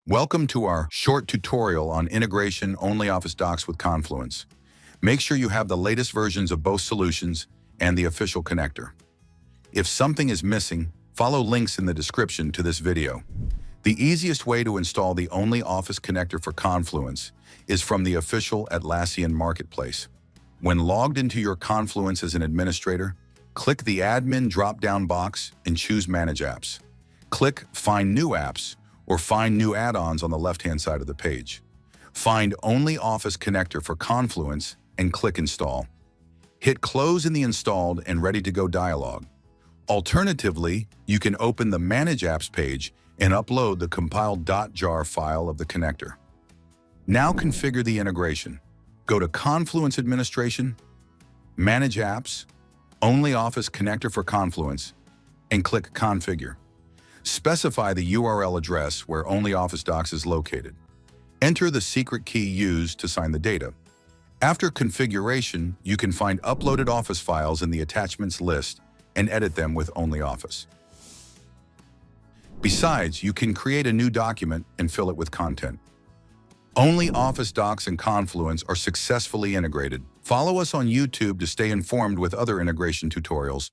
Welcome to our short tutorial on integration ONLYOFFICE Docs with Confluence. Make sure you have the latest versions of both solutions and the official connector. If something is missing, follow links in the description to this video. The easiest way to install the ONLYOFFICE connector for Confluence is from the official Atlassian Marketplace. When logged into your Confluence as an administrator, click the Admin drop-down box and choose Manage Apps. Click Find New Apps or Find New Add-ons on the left-hand side of the page. Find ONLYOFFICE connector for Confluence and click Install. Hit Close in the Installed and Ready to Go dialog. Alternatively, you can open the Manage Apps page and upload the compiled .jar file of the connector. Now configure the integration. Go to Confluence Administration, Manage Apps, ONLYOFFICE connector for Confluence, and click Configure. Specify the URL address where ONLYOFFICE Docs is located. Enter the secret key used to sign the data. After configuration, you can find uploaded Office files in the attachments list and edit them with ONLYOFFICE. Besides, you can create a new document and fill it with content. ONLYOFFICE Docs and Confluence are successfully integrated. Follow us on YouTube to stay informed with other integration tutorials.